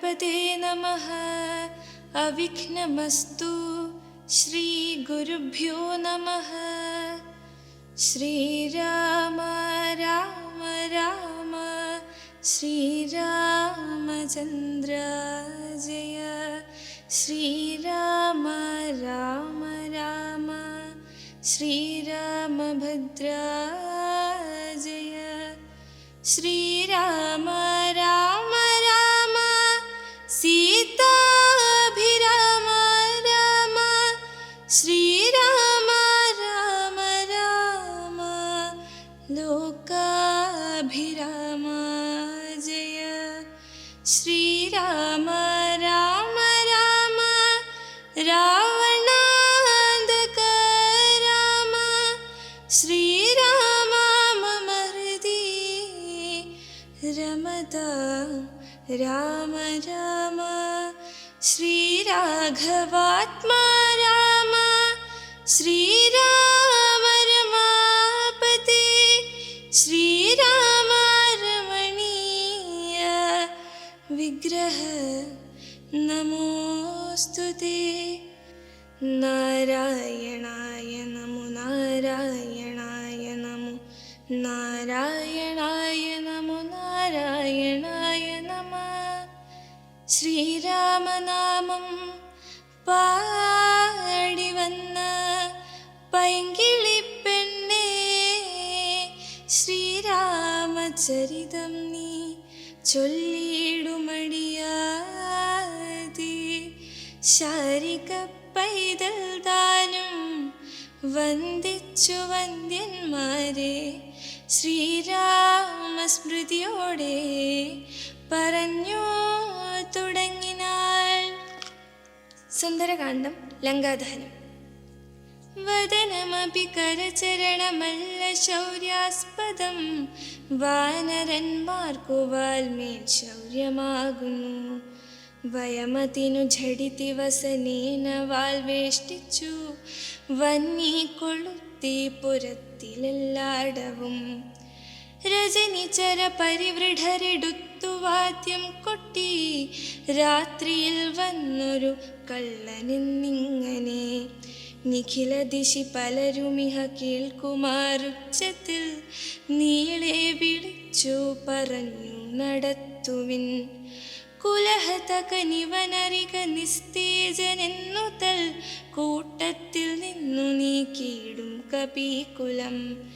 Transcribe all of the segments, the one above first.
गणपते नमः। अविघ्नमस्तु। श्रीगुरुभ्यो नमः। श्रीराम राम राम श्रीरामचन्द्र जय। श्रीराम राम राम श्रीरामभद्र जय। श्रीराम राम राम सीताभिराम राम श्रीराम राम राम लोकाभिराम जय। श्रीराम राम राम रावणान्तक राम श्रीराम मम हृदि रमता राम राम। श्रीराघवात्मा राम श्रीराम रमापते श्रीराम रमणीय विग्रह नमोस्तुते। नारायणाय नमो नारायणाय नमो नारायणाय नमो नारायणाय नमः। ശ്രീരാമനാമം പാടി വന്ന പൈങ്കിളിപ്പെണ്ണേ ശ്രീരാമചരിതം നീ ചൊല്ലിയിടുമടിയാതെ ശാരിക പൈതൽ താനും വന്ദിച്ചു വന്ദ്യന്മാരെ ശ്രീരാമസ്മൃതിയോടെ പറഞ്ഞു തുടങ്ങിനാൾ. സുന്ദരകാന്ഡം ലങ്കാദഹനം. വദനമപി കരചരണമല്ല ശൗര്യാസ്പദം വാനരന്മാർക്കു വാൽമേൽ ശൗര്യമാകുന്നു. വയമതിനു ഝടിതി വസനേന വാൽവേഷ്ടിച്ചു വന്നി കൊളുത്തി പുരത്തിലെല്ലാടവും. രജനിചര പരിവൃഢരെടുത്തു വാദ്യം കൊട്ടി രാത്രിയിൽ വന്നൊരു കള്ളനെന്നിങ്ങനെ. നിഖില ദിശി പലരുമിഹ കേൾക്കുമാറുച്ചത്തിൽ നീളെ വിളിച്ചു പറഞ്ഞു നടത്തുവിൻ. കുലഹതകനിവനറിക നിസ്തേജനെന്നുതൽ കൂട്ടത്തിൽ നിന്നു നീക്കിയിടും കപീകുലം.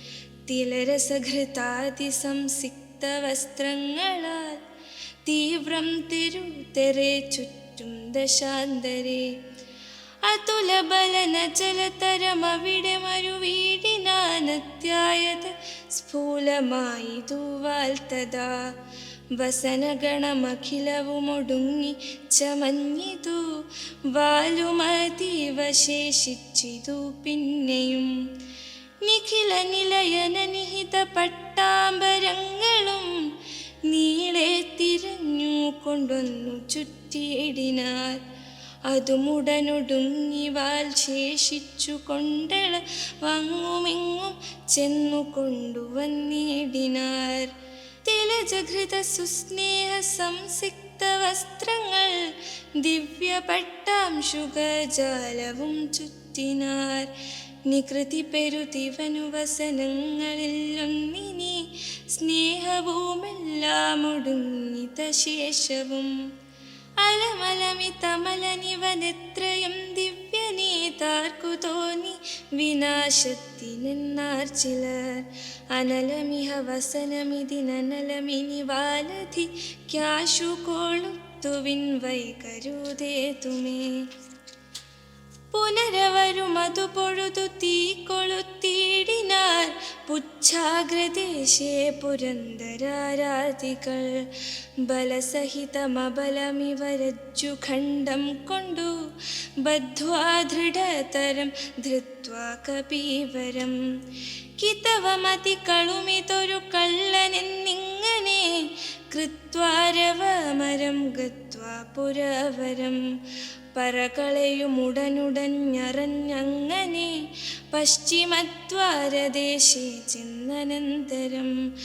തിലരസഘൃതാതി സംസിക്ത വസ്ത്രങ്ങളാൽ തീവ്രം തിരുതെരെ ചുറ്റും ദശാന്തരെ. അതുലബലനചലതരമവിടെ മരുവീടിനാനത്യായത് സ്ഫൂലമായി തൂവാൽ തഥാ. വസനഗണമഖിലവുമൊടുങ്ങി ചമഞ്ഞിതു വാലുമതീവ ശേഷിച്ചിതു പിന്നെയും. നിഖില നിലയന നിഹിത പട്ടാംബരങ്ങളും നീളെ തിരഞ്ഞു കൊണ്ടൊന്നു ചുറ്റിയിടിനാർ. അതുമുടനൊടുങ്ങി വാൽ ശേഷിച്ചു കൊണ്ടള വങ്ങുമിങ്ങും ചെന്നു കൊണ്ടുവന്നിടിനാർ. തിലജഘൃത സുസ്നേഹ സംസിക്ത വസ്ത്രങ്ങൾ ദിവ്യ പട്ടാംശുകജാലവും ചുറ്റിനാർ. നികൃതി പെരുതിവനു വസനങ്ങളിലൊന്നിനി സ്നേഹവുമെല്ലാം ഒടുങ്ങിത ശേഷവും. അലമലമിതമലനിവനെത്രയും ദിവ്യനീതാർക്കു തോന്നി വിനാശത്തിനെന്നാർ ചിലർ. അനലമിഹ വസനമിതിനനലമിനി വാലധി ക്യാശു കൊളുത്തുവിൻ വൈകരുതേ തുമേ. പുനരവരുമതു പൊഴുതു തീ കൊളുത്തിയിടിനാർ പുച്ഛാഗ്രദേശേ പുരന്ദരാരാധികൾ. ബലസഹിതമബലമിവരജ്ജുഖണ്ഡം കൊണ്ടു ബദ്ധ്വാ ദൃഢതരം ധൃത്വാ കപീവരം. കിതവമതി കളുമിതൊരു കള്ളനെന്നിങ്ങനെ കൃത്വാരവമരം ഗത്വാ പുരവരം. പറകളയുമുടനുടഞ്ഞറിഞ്ഞങ്ങനെ പശ്ചിമദ്വാരദേശേ ചെന്നനന്തരം.